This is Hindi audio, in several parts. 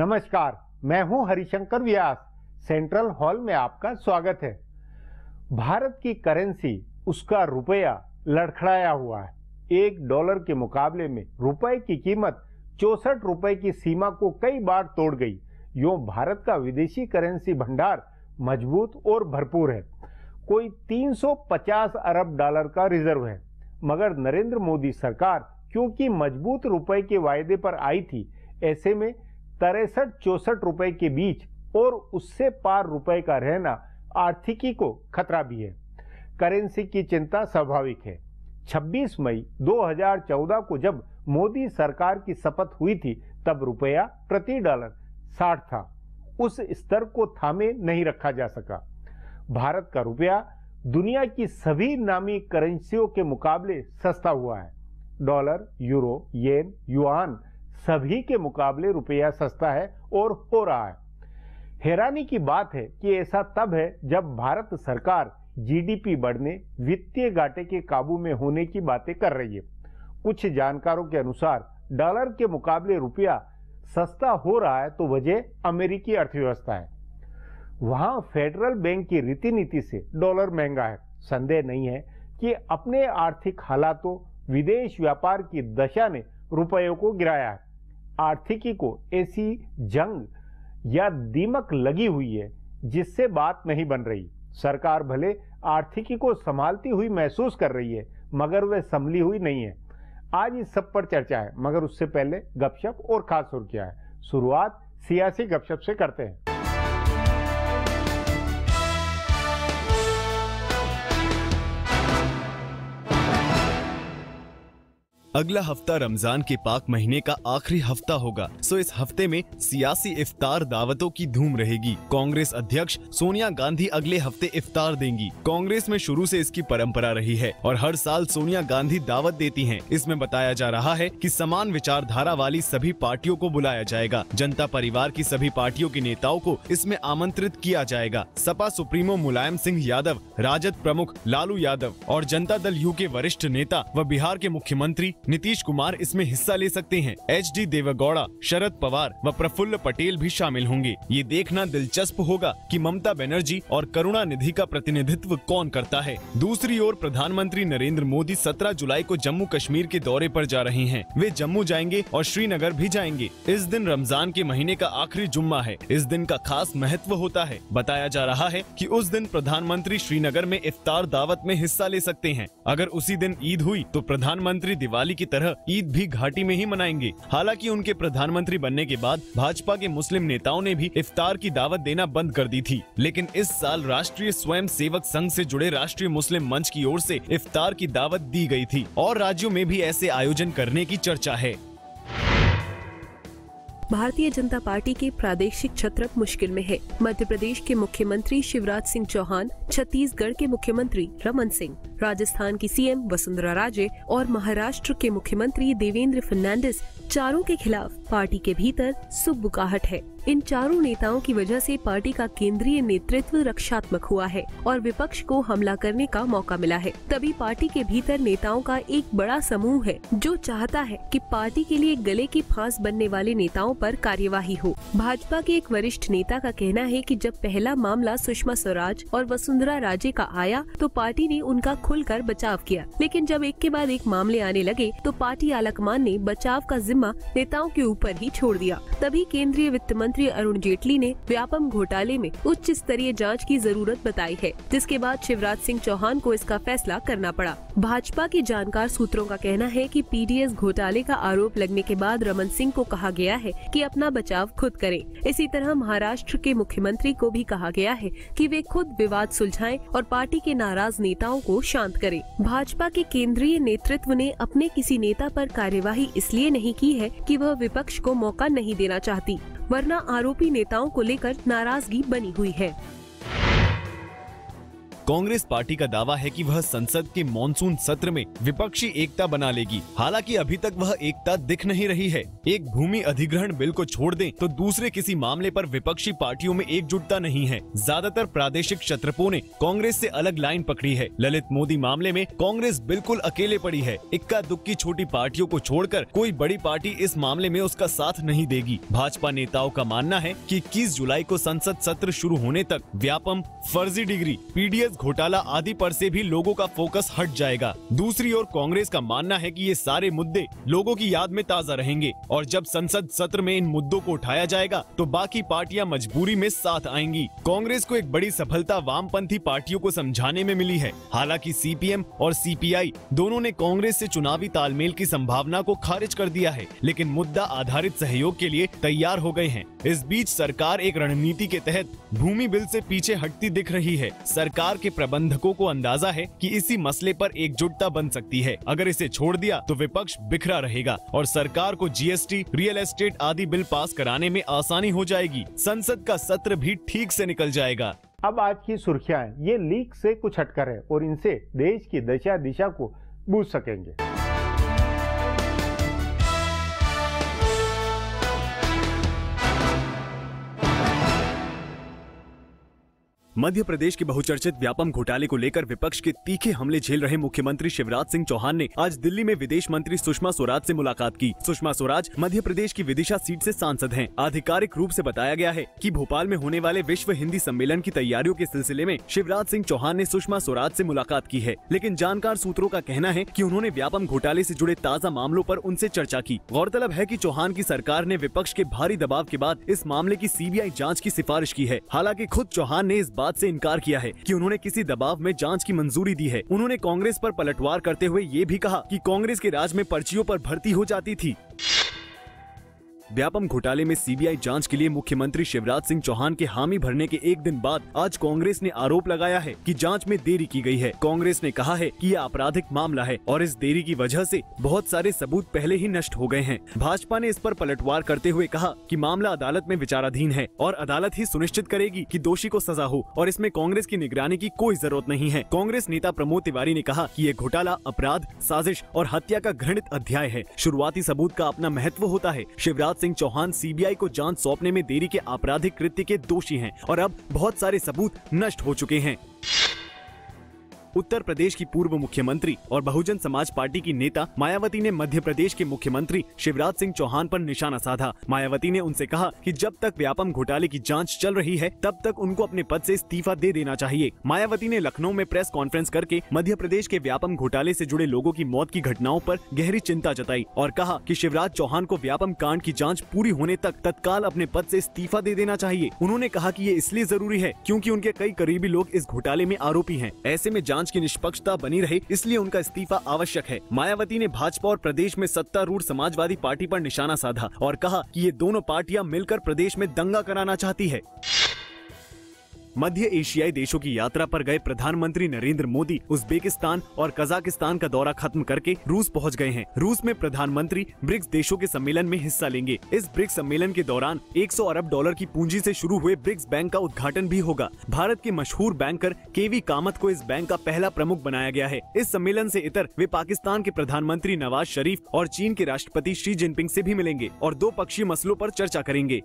नमस्कार, मैं हूं हरिशंकर व्यास। सेंट्रल हॉल में आपका स्वागत है। भारत की करेंसी, उसका रुपया लड़खड़ाया हुआ है। $1 के मुकाबले में रुपए की कीमत 64 रुपए की सीमा को कई बार तोड़ गई। यूं भारत का विदेशी करेंसी भंडार मजबूत और भरपूर है। कोई 350 अरब डॉलर का रिजर्व है। मगर नरेंद्र मोदी सरकार क्योंकि मजबूत रुपए के वायदे पर आई थी, ऐसे में 63-64 रुपए के बीच और उससे पार रुपए का रहना आर्थिकी को खतरा भी है। करेंसी की चिंता स्वाभाविक है। 26 मई 2014 को जब मोदी सरकार की शपथ हुई थी, तब रुपया प्रति डॉलर 60 था। उस स्तर को थामे नहीं रखा जा सका। भारत का रुपया दुनिया की सभी नामी करेंसियों के मुकाबले सस्ता हुआ है। डॉलर, यूरो, येन, युआन सभी के मुकाबले रुपया सस्ता है और हो रहा है। हैरानी की बात है कि ऐसा तब है जब भारत सरकार जीडीपी बढ़ने, वित्तीय घाटे के काबू में होने की बातें कर रही है। कुछ जानकारों के अनुसार डॉलर के मुकाबले रुपया सस्ता हो रहा है तो वजह अमेरिकी अर्थव्यवस्था है। वहां फेडरल बैंक की रीति नीति से डॉलर महंगा है। संदेह नहीं है कि अपने आर्थिक हालातों, विदेश व्यापार की दशा ने रुपयों को गिराया है। आर्थिकी को ऐसी जंग या दीमक लगी हुई है जिससे बात नहीं बन रही। सरकार भले आर्थिकी को संभालती हुई महसूस कर रही है, मगर वह संभली हुई नहीं है। आज इस सब पर चर्चा है, मगर उससे पहले गपशप और खास सुर्खियां है। शुरुआत सियासी गपशप से करते हैं। अगला हफ्ता रमजान के पाक महीने का आखिरी हफ्ता होगा, सो इस हफ्ते में सियासी इफ्तार दावतों की धूम रहेगी। कांग्रेस अध्यक्ष सोनिया गांधी अगले हफ्ते इफ्तार देंगी। कांग्रेस में शुरू से इसकी परंपरा रही है और हर साल सोनिया गांधी दावत देती हैं। इसमें बताया जा रहा है कि समान विचारधारा वाली सभी पार्टियों को बुलाया जाएगा। जनता परिवार की सभी पार्टियों के नेताओं को इसमें आमंत्रित किया जाएगा। सपा सुप्रीमो मुलायम सिंह यादव, राजद प्रमुख लालू यादव और जनता दल यू के वरिष्ठ नेता व बिहार के मुख्यमंत्री नीतीश कुमार इसमें हिस्सा ले सकते हैं। एचडी देवेगौड़ा, शरद पवार व प्रफुल्ल पटेल भी शामिल होंगे। ये देखना दिलचस्प होगा कि ममता बनर्जी और करुणानिधि का प्रतिनिधित्व कौन करता है। दूसरी ओर प्रधानमंत्री नरेंद्र मोदी 17 जुलाई को जम्मू कश्मीर के दौरे पर जा रहे हैं। वे जम्मू जाएंगे और श्रीनगर भी जाएंगे। इस दिन रमजान के महीने का आखिरी जुम्मा है। इस दिन का खास महत्व होता है। बताया जा रहा है कि उस दिन प्रधानमंत्री श्रीनगर में इफ्तार दावत में हिस्सा ले सकते हैं। अगर उसी दिन ईद हुई तो प्रधानमंत्री दिवाली की तरह ईद भी घाटी में ही मनाएंगे। हालांकि उनके प्रधानमंत्री बनने के बाद भाजपा के मुस्लिम नेताओं ने भी इफ्तार की दावत देना बंद कर दी थी, लेकिन इस साल राष्ट्रीय स्वयं सेवक संघ से जुड़े राष्ट्रीय मुस्लिम मंच की ओर से इफ्तार की दावत दी गई थी और राज्यों में भी ऐसे आयोजन करने की चर्चा है। भारतीय जनता पार्टी के प्रादेशिक छत्रप मुश्किल में है। मध्य प्रदेश के मुख्यमंत्री शिवराज सिंह चौहान, छत्तीसगढ़ के मुख्यमंत्री रमन सिंह, राजस्थान की सीएम वसुंधरा राजे और महाराष्ट्र के मुख्यमंत्री देवेंद्र फर्नांडिस, चारों के खिलाफ पार्टी के भीतर सुगबुगाहट है। इन चारों नेताओं की वजह से पार्टी का केंद्रीय नेतृत्व रक्षात्मक हुआ है और विपक्ष को हमला करने का मौका मिला है। तभी पार्टी के भीतर नेताओं का एक बड़ा समूह है जो चाहता है कि पार्टी के लिए गले की फांस बनने वाले नेताओं पर कार्यवाही हो। भाजपा के एक वरिष्ठ नेता का कहना है कि जब पहला मामला सुषमा स्वराज और वसुंधरा राजे का आया तो पार्टी ने उनका खुलकर बचाव किया, लेकिन जब एक के बाद एक मामले आने लगे तो पार्टी आलाकमान ने बचाव का जिम्मा नेताओं के ऊपर ही छोड़ दिया। तभी केंद्रीय वित्त मंत्री अरुण जेटली ने व्यापम घोटाले में उच्च स्तरीय जांच की जरूरत बताई है, जिसके बाद शिवराज सिंह चौहान को इसका फैसला करना पड़ा। भाजपा के जानकार सूत्रों का कहना है कि पीडीएस घोटाले का आरोप लगने के बाद रमन सिंह को कहा गया है कि अपना बचाव खुद करें। इसी तरह महाराष्ट्र के मुख्यमंत्री को भी कहा गया है कि वे खुद विवाद सुलझाएं और पार्टी के नाराज नेताओं को शांत करें। भाजपा के केंद्रीय नेतृत्व ने अपने किसी नेता पर कार्यवाही इसलिए नहीं की है कि वह विपक्ष को मौका नहीं देना चाहती, वरना आरोपी नेताओं को लेकर नाराजगी बनी हुई है। कांग्रेस पार्टी का दावा है कि वह संसद के मॉनसून सत्र में विपक्षी एकता बना लेगी। हालांकि अभी तक वह एकता दिख नहीं रही है। एक भूमि अधिग्रहण बिल को छोड़ दें तो दूसरे किसी मामले पर विपक्षी पार्टियों में एकजुटता नहीं है। ज्यादातर प्रादेशिक क्षत्रपों ने कांग्रेस से अलग लाइन पकड़ी है। ललित मोदी मामले में कांग्रेस बिल्कुल अकेले पड़ी है। इक्का दुक्की छोटी पार्टियों को छोड़कर कोई बड़ी पार्टी इस मामले में उसका साथ नहीं देगी। भाजपा नेताओं का मानना है कि 21 जुलाई को संसद सत्र शुरू होने तक व्यापम, फर्जी डिग्री, पीडीएस घोटाला आदि पर से भी लोगों का फोकस हट जाएगा। दूसरी ओर कांग्रेस का मानना है कि ये सारे मुद्दे लोगों की याद में ताजा रहेंगे और जब संसद सत्र में इन मुद्दों को उठाया जाएगा तो बाकी पार्टियां मजबूरी में साथ आएंगी। कांग्रेस को एक बड़ी सफलता वामपंथी पार्टियों को समझाने में मिली है। हालांकि सीपीएम और सीपीआई दोनों ने कांग्रेस से चुनावी तालमेल की संभावना को खारिज कर दिया है, लेकिन मुद्दा आधारित सहयोग के लिए तैयार हो गए हैं। इस बीच सरकार एक रणनीति के तहत भूमि बिल से पीछे हटती दिख रही है। सरकार के प्रबंधकों को अंदाजा है कि इसी मसले पर एकजुटता बन सकती है। अगर इसे छोड़ दिया तो विपक्ष बिखरा रहेगा और सरकार को जीएसटी, रियल एस्टेट आदि बिल पास कराने में आसानी हो जाएगी। संसद का सत्र भी ठीक से निकल जाएगा। अब आज की सुर्खियां ये लीक से कुछ हटकर है और इनसे देश की दशा दिशा को बूझ सकेंगे। मध्य प्रदेश के बहुचर्चित व्यापम घोटाले को लेकर विपक्ष के तीखे हमले झेल रहे मुख्यमंत्री शिवराज सिंह चौहान ने आज दिल्ली में विदेश मंत्री सुषमा स्वराज से मुलाकात की। सुषमा स्वराज मध्य प्रदेश की विदिशा सीट से सांसद हैं। आधिकारिक रूप से बताया गया है कि भोपाल में होने वाले विश्व हिंदी सम्मेलन की तैयारियों के सिलसिले में शिवराज सिंह चौहान ने सुषमा स्वराज से मुलाकात की है, लेकिन जानकार सूत्रों का कहना है कि उन्होंने व्यापम घोटाले से जुड़े ताजा मामलों पर उनसे चर्चा की। गौरतलब है कि चौहान की सरकार ने विपक्ष के भारी दबाव के बाद इस मामले की सीबीआई जाँच की सिफारिश की है। हालांकि खुद चौहान ने इस बात से इनकार किया है कि उन्होंने किसी दबाव में जांच की मंजूरी दी है। उन्होंने कांग्रेस पर पलटवार करते हुए ये भी कहा कि कांग्रेस के राज में पर्चियों पर भर्ती हो जाती थी। व्यापम घोटाले में सीबीआई जांच के लिए मुख्यमंत्री शिवराज सिंह चौहान के हामी भरने के एक दिन बाद आज कांग्रेस ने आरोप लगाया है कि जांच में देरी की गई है। कांग्रेस ने कहा है कि यह आपराधिक मामला है और इस देरी की वजह से बहुत सारे सबूत पहले ही नष्ट हो गए हैं। भाजपा ने इस पर पलटवार करते हुए कहा कि मामला अदालत में विचाराधीन है और अदालत ही सुनिश्चित करेगी कि दोषी को सजा हो और इसमें कांग्रेस की निगरानी की कोई जरूरत नहीं है। कांग्रेस नेता प्रमोद तिवारी ने कहा कि ये घोटाला अपराध, साजिश और हत्या का घृणित अध्याय है। शुरुआती सबूत का अपना महत्व होता है। शिवराज सिंह चौहान सीबीआई को जांच सौंपने में देरी के आपराधिक कृत्य के दोषी हैं और अब बहुत सारे सबूत नष्ट हो चुके हैं। उत्तर प्रदेश की पूर्व मुख्यमंत्री और बहुजन समाज पार्टी की नेता मायावती ने मध्य प्रदेश के मुख्यमंत्री शिवराज सिंह चौहान पर निशाना साधा। मायावती ने उनसे कहा कि जब तक व्यापम घोटाले की जांच चल रही है तब तक उनको अपने पद से इस्तीफा दे देना चाहिए। मायावती ने लखनऊ में प्रेस कॉन्फ्रेंस करके मध्य प्रदेश के व्यापम घोटाले से जुड़े लोगों की मौत की घटनाओं पर गहरी चिंता जताई और कहा कि शिवराज चौहान को व्यापम कांड की जाँच पूरी होने तक तत्काल अपने पद से इस्तीफा दे देना चाहिए। उन्होंने कहा कि ये इसलिए जरूरी है क्योंकि उनके कई करीबी लोग इस घोटाले में आरोपी हैं। ऐसे में जांच की निष्पक्षता बनी रहे इसलिए उनका इस्तीफा आवश्यक है। मायावती ने भाजपा और प्रदेश में सत्तारूढ़ समाजवादी पार्टी पर निशाना साधा और कहा कि ये दोनों पार्टियां मिलकर प्रदेश में दंगा कराना चाहती है। मध्य एशियाई देशों की यात्रा पर गए प्रधानमंत्री नरेंद्र मोदी उज्बेकिस्तान और कजाकिस्तान का दौरा खत्म करके रूस पहुंच गए हैं। रूस में प्रधानमंत्री ब्रिक्स देशों के सम्मेलन में हिस्सा लेंगे। इस ब्रिक्स सम्मेलन के दौरान 100 अरब डॉलर की पूंजी से शुरू हुए ब्रिक्स बैंक का उद्घाटन भी होगा। भारत के मशहूर बैंकर केवी कामत को इस बैंक का पहला प्रमुख बनाया गया है। इस सम्मेलन से इतर वे पाकिस्तान के प्रधानमंत्री नवाज शरीफ और चीन के राष्ट्रपति शी जिनपिंग से भी मिलेंगे और द्विपक्षीय मसलों पर चर्चा करेंगे।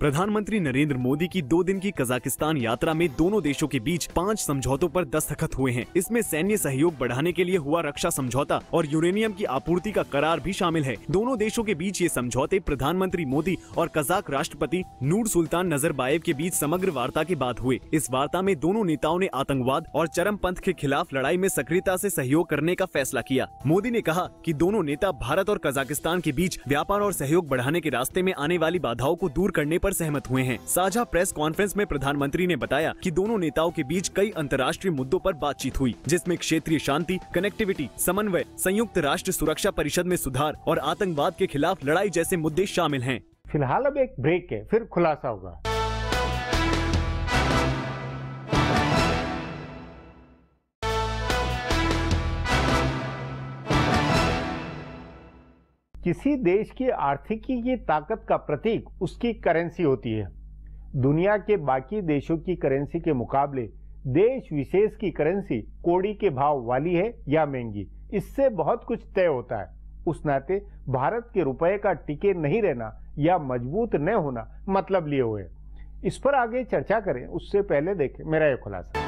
प्रधानमंत्री नरेंद्र मोदी की 2 दिन की कजाकिस्तान यात्रा में दोनों देशों के बीच 5 समझौतों पर दस्तखत हुए हैं। इसमें सैन्य सहयोग बढ़ाने के लिए हुआ रक्षा समझौता और यूरेनियम की आपूर्ति का करार भी शामिल है। दोनों देशों के बीच ये समझौते प्रधानमंत्री मोदी और कजाक राष्ट्रपति नूर सुल्तान नजरबायेव के बीच समग्र वार्ता के बाद हुए। इस वार्ता में दोनों नेताओं ने आतंकवाद और चरमपंथ के खिलाफ लड़ाई में सक्रियता से सहयोग करने का फैसला किया। मोदी ने कहा कि दोनों नेता भारत और कजाकिस्तान के बीच व्यापार और सहयोग बढ़ाने के रास्ते में आने वाली बाधाओं को दूर करने पर सहमत हुए हैं। साझा प्रेस कॉन्फ्रेंस में प्रधानमंत्री ने बताया कि दोनों नेताओं के बीच कई अंतर्राष्ट्रीय मुद्दों पर बातचीत हुई, जिसमें क्षेत्रीय शांति, कनेक्टिविटी, समन्वय, संयुक्त राष्ट्र सुरक्षा परिषद में सुधार और आतंकवाद के खिलाफ लड़ाई जैसे मुद्दे शामिल हैं। फिलहाल अब एक ब्रेक है, फिर खुलासा होगा। किसी देश की आर्थिकी की ताकत का प्रतीक उसकी करेंसी होती है। दुनिया के बाकी देशों की करेंसी के मुकाबले देश विशेष की करेंसी कौड़ी के भाव वाली है या महंगी, इससे बहुत कुछ तय होता है। उस नाते भारत के रुपए का टिके नहीं रहना या मजबूत न होना मतलब लिए हुए। इस पर आगे चर्चा करें उससे पहले देखें मेरा यह खुलासा।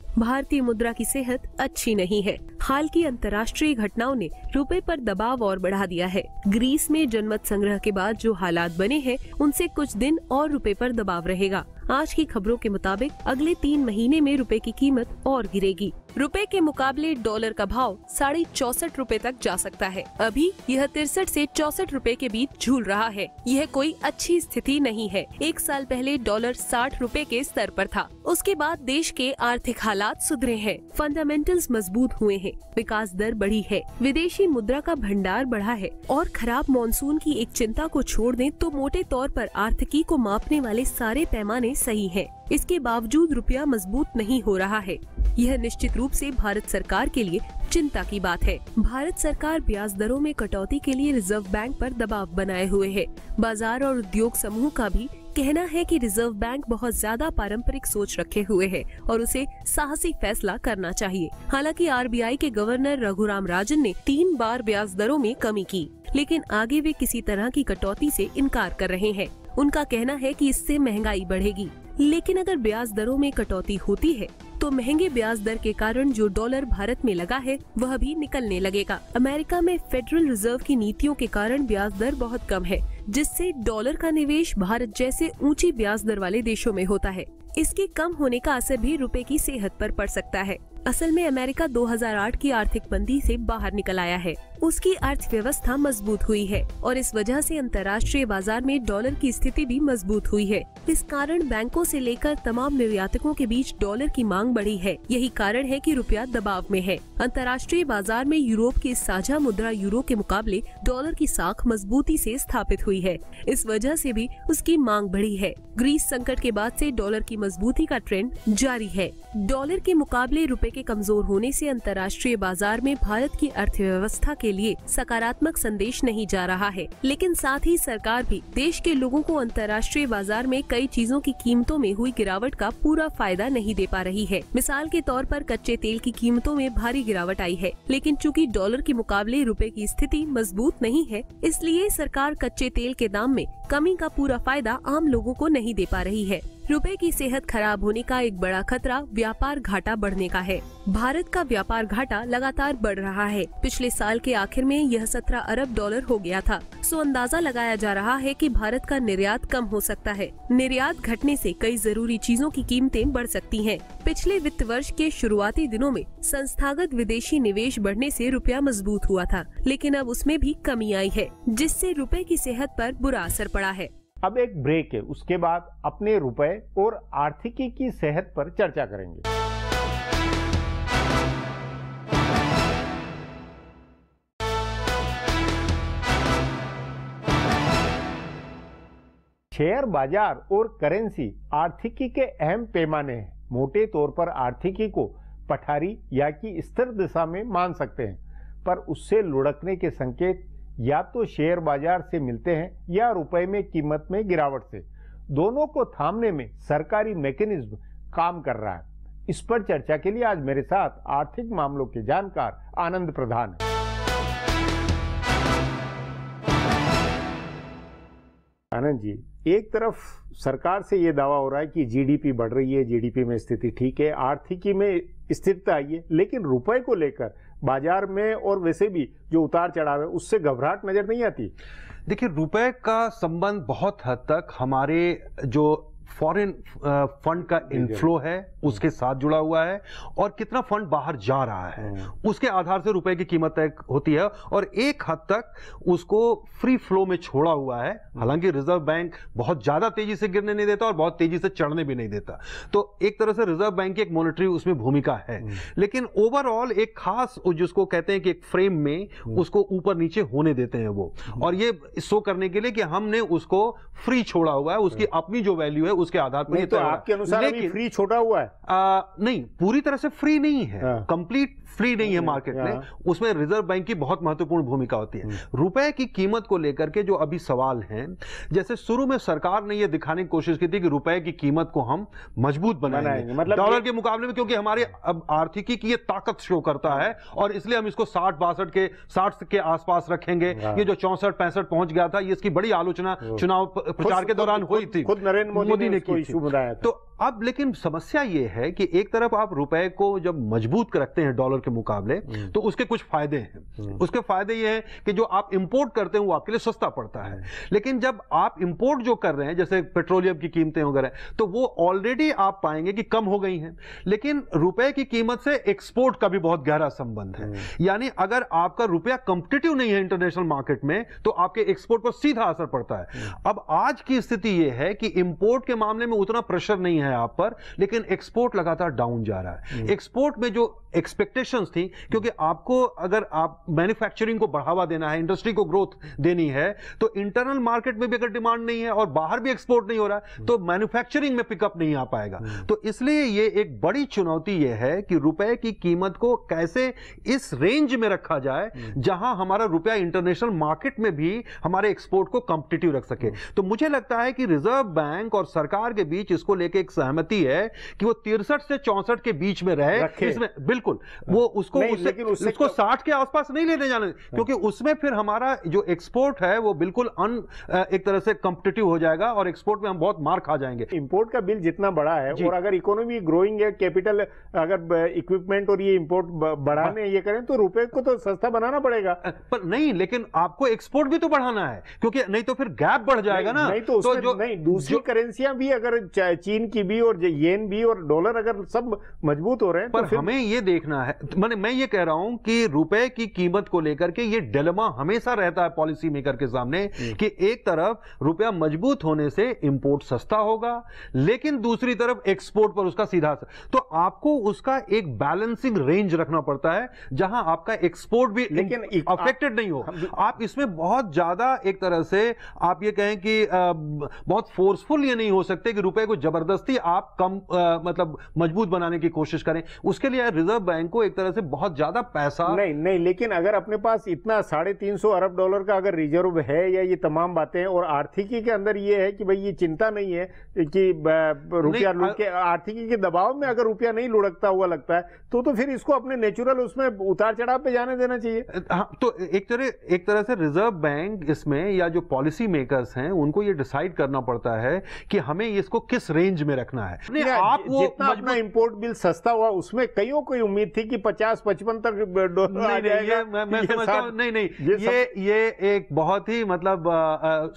भारतीय मुद्रा की सेहत अच्छी नहीं है। हाल की अंतर्राष्ट्रीय घटनाओं ने रुपए पर दबाव और बढ़ा दिया है। ग्रीस में जनमत संग्रह के बाद जो हालात बने हैं, उनसे कुछ दिन और रुपए पर दबाव रहेगा। आज की खबरों के मुताबिक अगले 3 महीने में रुपए की कीमत और गिरेगी। रुपए के मुकाबले डॉलर का भाव 64.5 रुपए तक जा सकता है। अभी यह 63 से 64 रुपए के बीच झूल रहा है। यह कोई अच्छी स्थिति नहीं है। 1 साल पहले डॉलर 60 रुपए के स्तर पर था। उसके बाद देश के आर्थिक हालात सुधरे हैं, फंडामेंटल्स मजबूत हुए हैं, विकास दर बढ़ी है, विदेशी मुद्रा का भंडार बढ़ा है और खराब मानसून की एक चिंता को छोड़ दें तो मोटे तौर पर आर्थिकी को मापने वाले सारे पैमाने सही हैं। इसके बावजूद रुपया मजबूत नहीं हो रहा है। यह निश्चित रूप से भारत सरकार के लिए चिंता की बात है। भारत सरकार ब्याज दरों में कटौती के लिए रिजर्व बैंक पर दबाव बनाए हुए है। बाजार और उद्योग समूह का भी कहना है कि रिजर्व बैंक बहुत ज्यादा पारंपरिक सोच रखे हुए है और उसे साहसी फैसला करना चाहिए। हालांकि आरबीआई के गवर्नर रघुराम राजन ने 3 बार ब्याज दरों में कमी की, लेकिन आगे वे किसी तरह की कटौती से इनकार कर रहे हैं। उनका कहना है कि इससे महंगाई बढ़ेगी। लेकिन अगर ब्याज दरों में कटौती होती है तो महंगे ब्याज दर के कारण जो डॉलर भारत में लगा है वह भी निकलने लगेगा। अमेरिका में फेडरल रिजर्व की नीतियों के कारण ब्याज दर बहुत कम है, जिससे डॉलर का निवेश भारत जैसे ऊंची ब्याज दर वाले देशों में होता है। इसके कम होने का असर भी रुपए की सेहत पर पड़ सकता है। असल में अमेरिका 2008 की आर्थिक मंदी से बाहर निकल आया है। उसकी अर्थव्यवस्था मजबूत हुई है और इस वजह से अंतर्राष्ट्रीय बाजार में डॉलर की स्थिति भी मजबूत हुई है। इस कारण बैंकों से लेकर तमाम निर्यातकों के बीच डॉलर की मांग बढ़ी है। यही कारण है कि रुपया दबाव में है। अंतर्राष्ट्रीय बाजार में यूरोप की साझा मुद्रा यूरो के मुकाबले डॉलर की साख मजबूती से स्थापित हुई है। इस वजह से भी उसकी मांग बढ़ी है। ग्रीस संकट के बाद से डॉलर की मजबूती का ट्रेंड जारी है। डॉलर के मुकाबले रुपए के कमजोर होने से अंतर्राष्ट्रीय बाजार में भारत की अर्थव्यवस्था के लिए सकारात्मक संदेश नहीं जा रहा है। लेकिन साथ ही सरकार भी देश के लोगों को अंतर्राष्ट्रीय बाजार में कई चीजों की कीमतों में हुई गिरावट का पूरा फायदा नहीं दे पा रही है। मिसाल के तौर पर कच्चे तेल की कीमतों में भारी गिरावट आई है, लेकिन चूंकि डॉलर के मुकाबले रुपए की स्थिति मजबूत नहीं है, इसलिए सरकार कच्चे तेल के दाम में कमी का पूरा फायदा आम लोगों को नहीं दे पा रही है। रुपए की सेहत खराब होने का एक बड़ा खतरा व्यापार घाटा बढ़ने का है। भारत का व्यापार घाटा लगातार बढ़ रहा है। पिछले साल के आखिर में यह 17 अरब डॉलर हो गया था। सो अंदाजा लगाया जा रहा है कि भारत का निर्यात कम हो सकता है। निर्यात घटने से कई जरूरी चीजों की कीमतें बढ़ सकती हैं। पिछले वित्त वर्ष के शुरुआती दिनों में संस्थागत विदेशी निवेश बढ़ने से रुपया मजबूत हुआ था, लेकिन अब उसमें भी कमी आई है, जिससे रुपए की सेहत पर बुरा असर पड़ा है। अब एक ब्रेक है, उसके बाद अपने रुपए और आर्थिकी की सेहत पर चर्चा करेंगे। शेयर बाजार और करेंसी आर्थिकी के अहम पैमाने हैं। मोटे तौर पर आर्थिकी को पठारी या कि स्थिर दिशा में मान सकते हैं, पर उससे लुढ़कने के संकेत या तो शेयर बाजार से मिलते हैं या रुपए में कीमत में गिरावट से। दोनों को थामने में सरकारी मैकेनिज्म काम कर रहा है। इस पर चर्चा के लिए आज मेरे साथ आर्थिक मामलों के जानकार आनंद प्रधान हैं। आनंद जी, एक तरफ सरकार से ये दावा हो रहा है कि जीडीपी बढ़ रही है, जीडीपी में स्थिति ठीक है, आर्थिकी में स्थिरता आई है, लेकिन रुपए को लेकर बाजार में और वैसे भी जो उतार चढ़ाव है उससे घबराहट नजर नहीं आती। देखिए, रुपए का संबंध बहुत हद तक हमारे जो फॉरेन फंड का इनफ्लो है उसके साथ जुड़ा हुआ है और कितना फंड बाहर जा रहा है उसके आधार से रुपए की कीमत तय होती है और एक हद तक उसको फ्री फ्लो में छोड़ा हुआ है। हालांकि रिजर्व बैंक बहुत ज्यादा तेजी से गिरने नहीं देता और बहुत तेजी से चढ़ने भी नहीं देता, तो एक तरह से रिजर्व बैंक की एक मॉनेटरी उसमें भूमिका है, लेकिन ओवरऑल एक खास जिसको कहते हैं कि एक फ्रेम में उसको ऊपर नीचे होने देते हैं वो, और ये शो करने के लिए कि हमने उसको फ्री छोड़ा हुआ है, उसकी अपनी जो वैल्यू है उसके आधार पर नहीं तो आपके अनुसार अभी फ्री छोटा हुआ है? नहीं, पूरी तरह से फ्री नहीं है, कंप्लीट फ्री नहीं है मार्केट में, उसमें रिजर्व बैंक की बहुत महत्वपूर्ण भूमिका होती है। रुपए की कीमत को लेकर के जो अभी सवाल हैं, जैसे शुरू में सरकार ने यह दिखाने की कोशिश की थी कि रुपए की कीमत को हम मजबूत बनाएंगे मतलब डॉलर के मुकाबले में, क्योंकि हमारे अब आर्थिकी की ये ताकत शो करता है और इसलिए हम इसको 60 के आसपास रखेंगे। ये जो 64-65 पहुंच गया था, ये इसकी बड़ी आलोचना चुनाव प्रचार के दौरान हुई थी, खुद नरेंद्र मोदी ने की थी। तो अब लेकिन समस्या ये है कि एक तरफ आप रुपए को जब मजबूत रखते हैं डॉलर के मुकाबले, तो उसके कुछ फायदे हैं। उसके फायदे ये हैं कि जो आप इंपोर्ट करते हैं वो आपके लिए सस्ता पड़ता है, लेकिन जब आप इंपोर्ट जो कर रहे हैं जैसे पेट्रोलियम की कीमतें वगैरह, तो वो ऑलरेडी आप पाएंगे कि कम हो गई हैं। लेकिन रुपए की कीमत से एक्सपोर्ट का भी बहुत गहरा संबंध है, यानी अगर आपका रुपया कंपिटिटिव नहीं है इंटरनेशनल मार्केट में, तो आपके एक्सपोर्ट पर सीधा असर पड़ता है। अब आज की स्थिति यह है कि इंपोर्ट के मामले में उतना प्रेशर नहीं है आप पर, लेकिन एक्सपोर्ट लगातार डाउन जा रहा है। एक्सपोर्ट में जो एक्सपेक्टेशंस थी, क्योंकि आपको अगर आप मैन्युफैक्चरिंग को बढ़ावा देना है, इंडस्ट्री को ग्रोथ देनी है, तो इंटरनल मार्केट में भी अगर डिमांड नहीं है और बाहर भी एक्सपोर्ट नहीं हो रहा है, तो मैन्युफैक्चरिंग में पिकअप नहीं आ पाएगा। तो इसलिए ये एक बड़ी चुनौती ये है कि रुपए की कीमत को कैसे इस रेंज में रखा जाए जहां हमारा रुपया इंटरनेशनल मार्केट में भी हमारे एक्सपोर्ट को कॉम्पिटिटिव रख सके। तो मुझे लगता है कि रिजर्व बैंक और सरकार के बीच इसको लेकर एक सहमति है कि वो 63 से 64 के बीच में रहे। इसमें बिल्कुल वो उसको लेकिन उसको 60 के आसपास नहीं लेने जाने, क्योंकि उसमें फिर हमारा जो एक्सपोर्ट है वो बिल्कुल एक तरह से कॉम्पिटिटिव हो जाएगा और एक्सपोर्ट में हम बहुत मार खा जाएंगे। इंपोर्ट का बिल जितना बड़ा है और अगर इकोनॉमी ग्रोइंग है, कैपिटल अगर इक्विपमेंट और ये इंपोर्ट बढ़ाने ये करें तो रुपए को तो सस्ता बनाना पड़ेगा। पर नहीं, लेकिन आपको एक्सपोर्ट भी तो बढ़ाना है, क्योंकि नहीं तो फिर गैप बढ़ जाएगा ना। नहीं तो उसमें नहीं, दूसरी करेंसियां भी अगर चीन की भी और येन भी और डॉलर अगर सब मजबूत हो रहे हैं, पर तो हमें ये देखना है, मैं ये कह रहा हूं कि रुपए की कीमत को लेकर के ये डिलेमा हमेशा रहता है पॉलिसी मेकर के सामने कि एक तरफ रुपया मजबूत होने से इंपोर्ट सस्ता होगा, लेकिन दूसरी तरफ एक्सपोर्ट पर उसका सीधा असर। तो आपको उसका एक बैलेंसिंग रेंज रखना पड़ता है जहां आपका एक्सपोर्ट भी लेकिन अफेक्टेड नहीं हो। आप इसमें बहुत ज्यादा एक तरह से आप ये कहें कि बहुत फोर्सफुल ये नहीं हो सकते कि रुपए को जबरदस्ती आप कम मतलब मजबूत बनाने की कोशिश करें। उसके लिए रिजर्व बैंक को एक तरह से बहुत ज्यादा पैसा नहीं, लेकिन अगर अपने पास इतना 350 अरब डॉलर का अगर रिजर्व है या ये तमाम बातें और आर्थिकी के अंदर ये है कि भाई ये चिंता नहीं है कि रुपया लुढ़क के आर्थिकी के दबाव में अगर रुपया नहीं लुढ़कता हुआ लगता है तो फिर इसको अपने नेचुरल उसमें उतार चढ़ाव पे जाने देना चाहिए। हाँ, तो एक तरह से रिजर्व बैंक इसमें या जो पॉलिसी मेकर्स हैं उनको ये डिसाइड करना पड़ता है कि हमें इसको किस रेंज में रखना है। आप वो जितना अपना इंपोर्ट बिल सस्ता हुआ उसमें कईयों को उम्मीद थी कि 50-55 तक डॉलर आ जाएगा। मैं समझता हूं नहीं, ये एक बहुत ही मतलब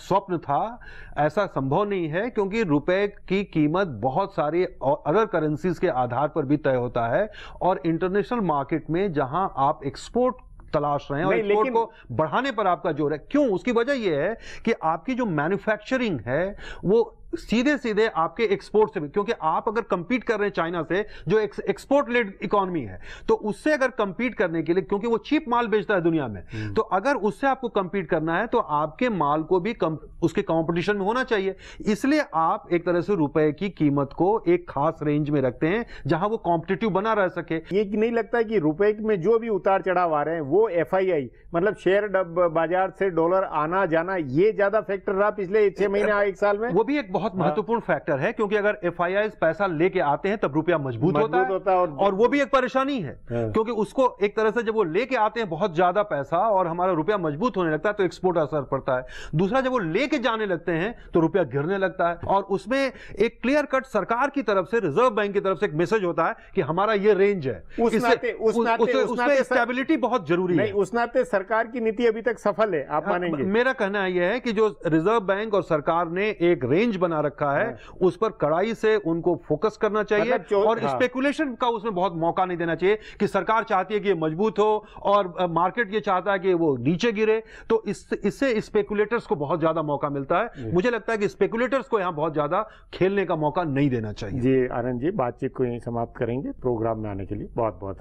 स्वप्न था, ऐसा संभव नहीं है, क्योंकि रुपए की कीमत बहुत सारी अदर करेंसीज के आधार पर भी तय होता है और इंटरनेशनल मार्केट में जहां आप एक्सपोर्ट तलाश रहे हैं और एक्सपोर्ट को बढ़ाने पर आपका जोर है। क्यों? उसकी वजह यह है कि आपकी जो मैन्युफैक्चरिंग है वो सीधे सीधे आपके एक्सपोर्ट से भी, क्योंकि आप अगर कंपीट कर रहे हैं चाइना से जो एक्सपोर्ट लेड इकोनॉमी है, तो उससे अगर कंपीट करने के लिए, क्योंकि वो चीप माल बेचता है दुनिया में, तो अगर उससे आपको कंपीट करना है तो आपके माल को भी उसके कंपटीशन में होना चाहिए। इसलिए आप एक तरह से रुपए की कीमत को एक खास रेंज में रखते हैं जहां वो कॉम्पिटिटिव बना रह सके। ये नहीं लगता है कि रुपए में जो भी उतार चढ़ाव आ रहे हैं वो FII मतलब शेयर बाजार से डॉलर आना जाना ये ज्यादा फैक्टर रहा पिछले 6 महीने 1 साल में? वो भी एक बहुत महत्वपूर्ण फैक्टर है, क्योंकि अगर FIIs पैसा लेके आते हैं तब रुपया मजबूत होता है और वो भी एक परेशानी है, क्योंकि उसको एक तरह से जब वो लेके आते हैं बहुत ज्यादा पैसा और हमारा रुपया मजबूत होने लगता है तो एक्सपोर्ट असर पड़ता है। दूसरा, जब वो लेके जाने लगते हैं तो रुपया गिरने लगता है और उसमें एक क्लियर कट सरकार की तरफ से, रिजर्व बैंक की तरफ से एक मैसेज होता है कि हमारा ये रेंज है। उसमें स्टेबिलिटी बहुत जरूरी है। उस नाते सरकार की नीति अभी तक सफल है, आप मानेंगे? मेरा कहना यह है कि जो रिजर्व बैंक और सरकार ने एक रेंज बना रखा है उस पर कड़ाई से उनको फोकस करना चाहिए और स्पेकुलेशन का उसमें बहुत मौका नहीं देना चाहिए कि सरकार चाहती है कि ये मजबूत हो और मार्केट ये चाहता है कि वो नीचे गिरे, तो इससे स्पेकुलेटर्स को बहुत ज्यादा मौका मिलता है। मुझे लगता है कि स्पेकुलेटर्स को यहां बहुत ज्यादा खेलने का मौका नहीं देना चाहिए। जी आनंद जी, बातचीत को यहीं समाप्त करेंगे। प्रोग्राम में आने के लिए बहुत बहुत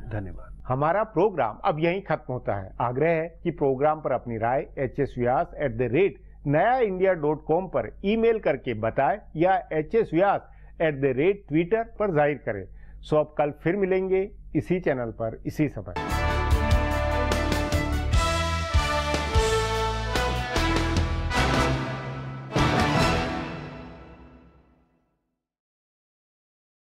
धन्यवाद। हमारा प्रोग्राम अब यहीं खत्म होता है। आग्रह है कि प्रोग्राम पर अपनी राय HS Vyas nayaindia.com पर ईमेल करके बताएं या hsvyas@twitter पर जाहिर करें। सो अब कल फिर मिलेंगे इसी चैनल पर इसी समय।